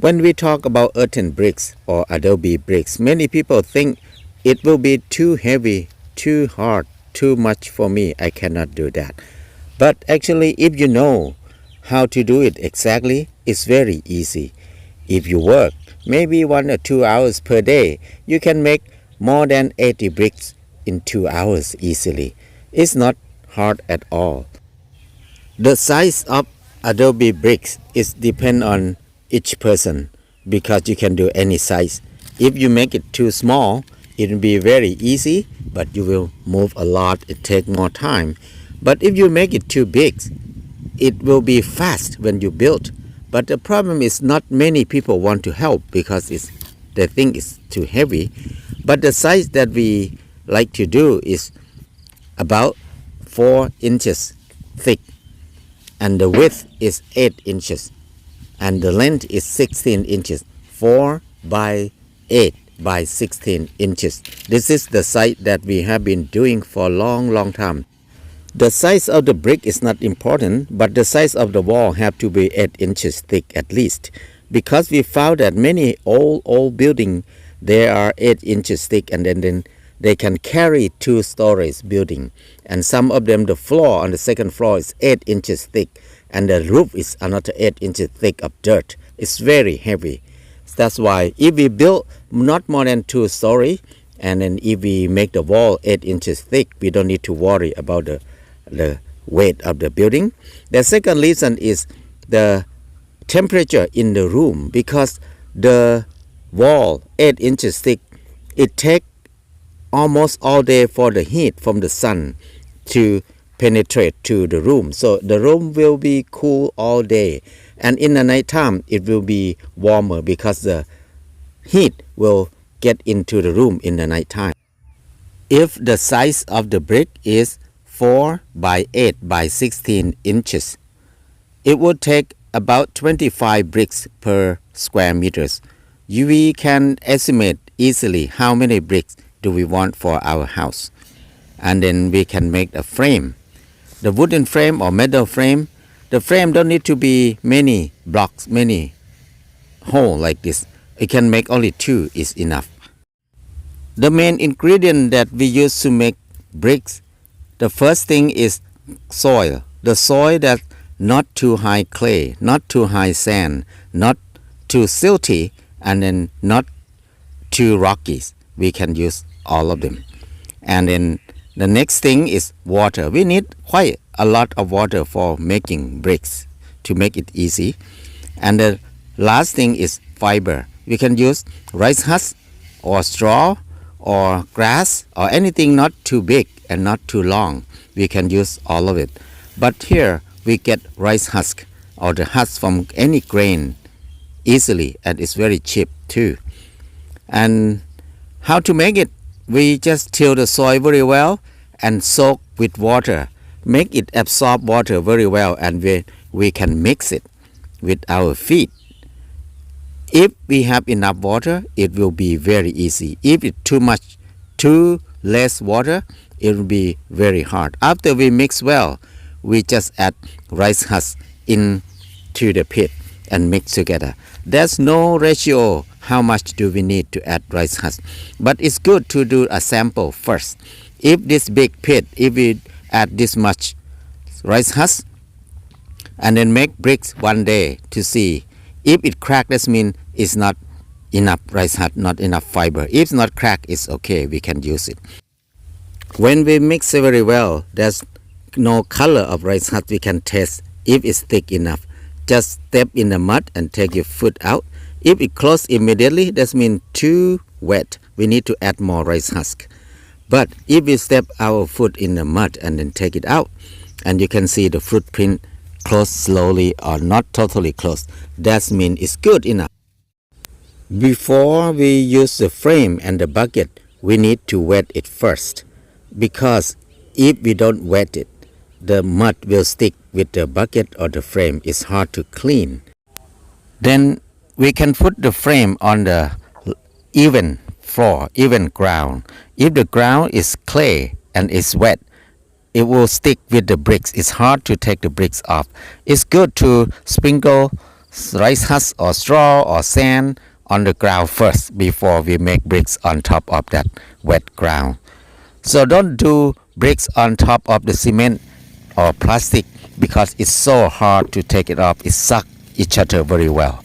When we talk about earthen bricks or adobe bricks, many people think it will be too heavy, too hard, too much for me. I cannot do that. But actually, if you know how to do it exactly, it's very easy. If you work maybe 1 or 2 hours per day, you can make more than 80 bricks in 2 hours easily. It's not hard at all. The size of adobe bricks is depend on each person because you can do any size. If you make it too small, it will be very easy, but you will move a lot. It take more time. But if you make it too big, it will be fast when you build. But the problem is not many people want to help because they think it's too heavy. But the size that we like to do is about 4 inches thick, and the width is 8 inches, and the length is 16 inches. 4 by 8 by 16 inches. This is the size that we have been doing for a long time. The size of the brick is not important, but the size of the wall have to be 8 inches thick at least, because we found that many old building they are 8 inches thick, and then they can carry 2 stories building, and some of them the floor on the second floor is 8 inches thick, and the roof is another 8 inches thick of dirt. It's very heavy. That's why if we build not more than 2 stories, and then if we make the wall 8 inches thick, we don't need to worry about the weight of the building. The second reason is the temperature in the room, because the wall 8 inches thick, it takes almost all day for the heat from the sun to penetrate to the room. So the room will be cool all day, and in the night time it will be warmer because the heat will get into the room in the night time. If the size of the brick is 4 by 8 by 16 inches, it would take about 25 bricks per square meters. We can estimate easily how many bricks do we want for our house, and then we can make a frame. The wooden frame or metal frame, the frame don't need to be many blocks, many holes like this. It can make only 2 is enough. The main ingredient that we use to make bricks, the first thing is soil. The soil that not too high clay, not too high sand, not too silty, and then not too rocky. We can use all of them. And then the next thing is water. We need quite a lot of water for making bricks to make it easy. And the last thing is fiber. We can use rice husk or straw or grass or anything not too big and not too long. We can use all of it. But here we get rice husk or the husk from any grain easily, and it's very cheap too. And how to make it? We just till the soil very well and soak with water. Make it absorb water very well, and we can mix it with our feet. If we have enough water, it will be very easy. If it's too less water, it will be very hard. After we mix well, we just add rice husk into the pit and mix together. There's no ratio how much do we need to add rice husk, but it's good to do a sample first. If this big pit, if we add this much rice husk and then make bricks one day to see if it crack, that means it's not enough rice husk, not enough fiber. If it's not cracked, it's okay, we can use it. When we mix it very well, there's no color of rice husk. We can test if it's thick enough. Just step in the mud and take your foot out. If it close immediately, that means too wet. We need to add more rice husk. But if we step our foot in the mud and then take it out, and you can see the footprint close slowly or not totally close, that means it's good enough. Before we use the frame and the bucket, we need to wet it first, because if we don't wet it, the mud will stick with the bucket or the frame. It's hard to clean. Then we can put the frame on the even floor, even ground. If the ground is clay and is wet, it will stick with the bricks. It's hard to take the bricks off. It's good to sprinkle rice husk or straw or sand on the ground first before we make bricks on top of that wet ground. So don't do bricks on top of the cement or plastic because it's so hard to take it off. It sucks each other very well.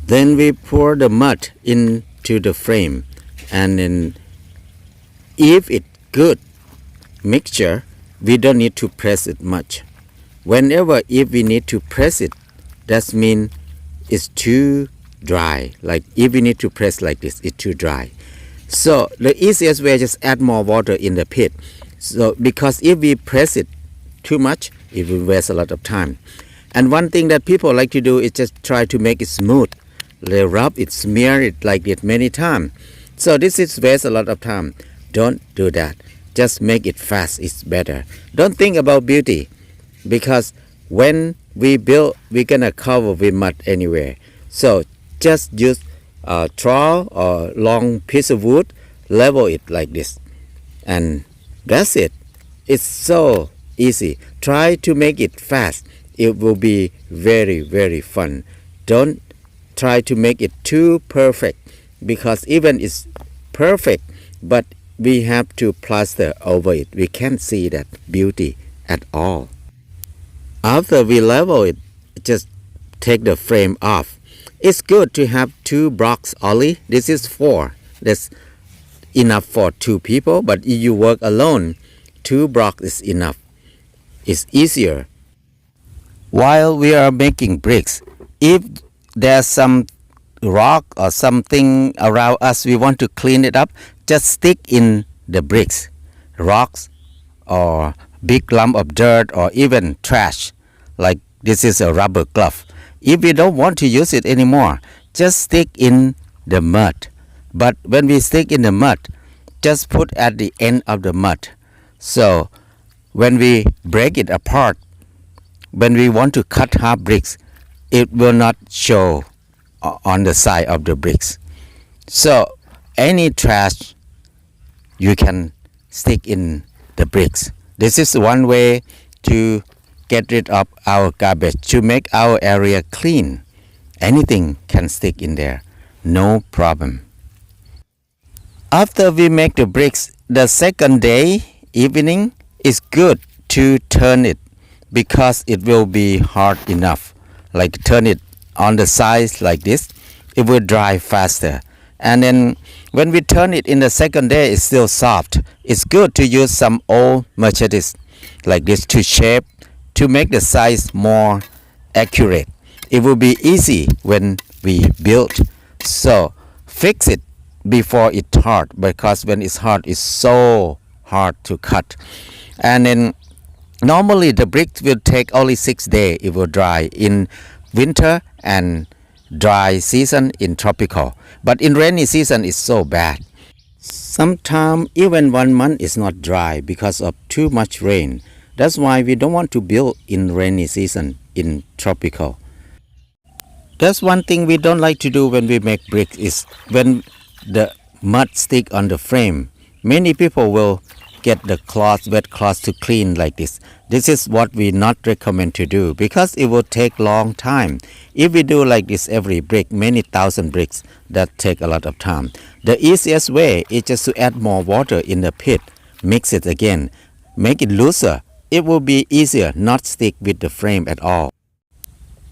Then we pour the mud into the frame, and then if it's good mixture, we don't need to press it much. Whenever if we need to press it, that means it's too dry. Like if we need to press like this, it's too dry. So the easiest way is just add more water in the pit. So because if we press it too much, it will waste a lot of time. And one thing that people like to do is just try to make it smooth. They rub it, smear it like it many times. So this is waste a lot of time. Don't do that. Just make it fast. It's better. Don't think about beauty, because when we build, we're gonna cover with mud anywhere. So just use a trowel or long piece of wood, level it like this, and that's it. It's so easy. Try to make it fast. It will be very, very fun. Don't try to make it too perfect, because even it's perfect, but we have to plaster over it. We can't see that beauty at all. After we level it, just take the frame off. It's good to have 2 blocks only. This is 4. That's enough for 2 people, but if you work alone, 2 blocks is enough. It's easier. While we are making bricks, if there's some rock or something around us, we want to clean it up, just stick in the bricks, rocks or big lump of dirt or even trash, like this is a rubber glove. If we don't want to use it anymore, just stick in the mud. But when we stick in the mud, just put at the end of the mud. So when we break it apart, when we want to cut half bricks, it will not show on the side of the bricks. So any trash you can stick in the bricks. This is one way to get rid of our garbage, to make our area clean. Anything can stick in there, no problem. After we make the bricks, the second day, evening, it's good to turn it, because it will be hard enough. Like turn it on the sides like this, it will dry faster. And then when we turn it in the second day, it's still soft. It's good to use some old machetes like this to shape, to make the size more accurate. It will be easy when we build. So fix it before it's hard, because when it's hard, it's so hard to cut. And then normally the bricks will take only 6 days. It will dry in winter and dry season in tropical. But in rainy season, it's so bad. Sometimes even 1 month is not dry because of too much rain. That's why we don't want to build in rainy season in tropical. That's one thing we don't like to do when we make bricks, is when the mud stick on the frame. Many people will get the cloth, wet cloth, to clean like this. This is what we not recommend to do, because it will take long time. If we do like this every brick, many thousand bricks, that take a lot of time. The easiest way is just to add more water in the pit, mix it again, make it looser. It will be easier, not stick with the frame at all.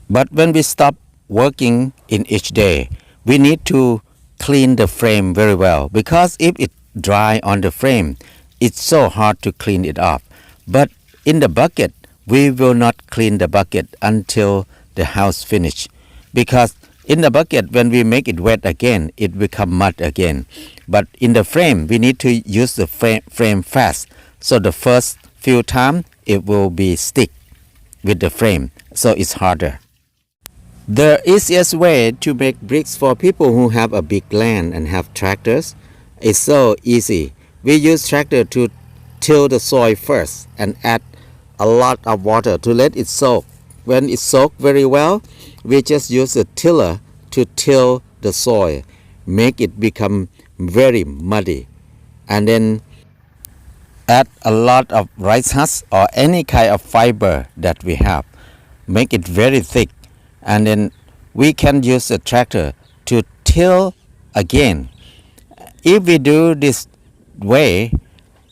But when we stop working in each day, we need to clean the frame very well, because if it dry on the frame, it's so hard to clean it off. But in the bucket, we will not clean the bucket until the house finish, because in the bucket, when we make it wet again, it become mud again. But in the frame, we need to use the frame fast. So the first few times, it will be stick with the frame, so it's harder. The easiest way to make bricks for people who have a big land and have tractors is so easy. We use tractor to till the soil first and add a lot of water to let it soak. When it soaks very well, we just use a tiller to till the soil, make it become very muddy, and then add a lot of rice husk or any kind of fiber that we have. Make it very thick, and then we can use a tractor to till again. If we do this way,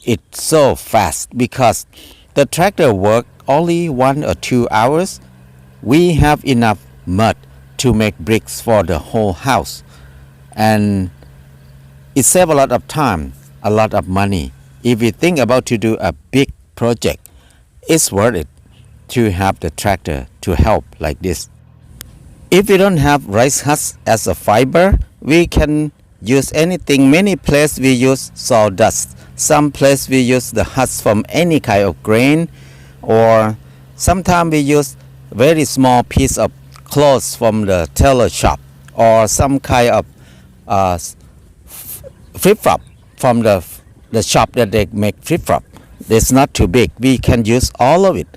it's so fast because the tractor work only 1 or 2 hours. We have enough mud to make bricks for the whole house, and it saves a lot of time, a lot of money. If we think about to do a big project, it's worth it to have the tractor to help like this. If we don't have rice husk as a fiber, we can use anything. Many places we use sawdust. Some places we use the husk from any kind of grain, or sometimes we use very small piece of clothes from the tailor shop, or some kind of flip-flop from the shop that they make flip-flop. It's not too big. We can use all of it.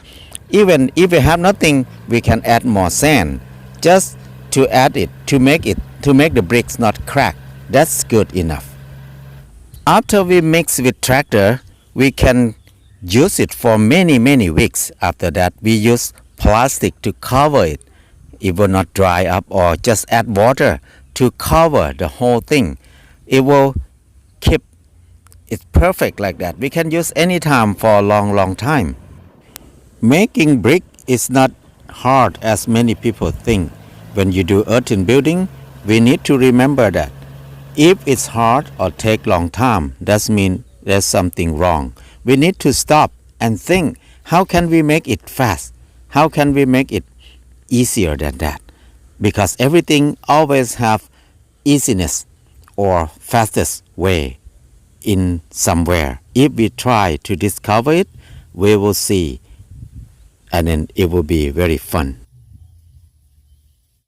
Even if we have nothing, we can add more sand just to add it to make the bricks not crack. That's good enough. After we mix with tractor, we can use it for many weeks. After that, we use plastic to cover it. It will not dry up, or just add water to cover the whole thing. It will keep it perfect like that. We can use any time for a long time. Making brick is not hard as many people think. When you do earthen building, we need to remember that if it's hard or take long time, that means there's something wrong. We need to stop and think, how can we make it fast? How can we make it easier than that? Because everything always have easiness or fastest way in somewhere. If we try to discover it, we will see, and then it will be very fun.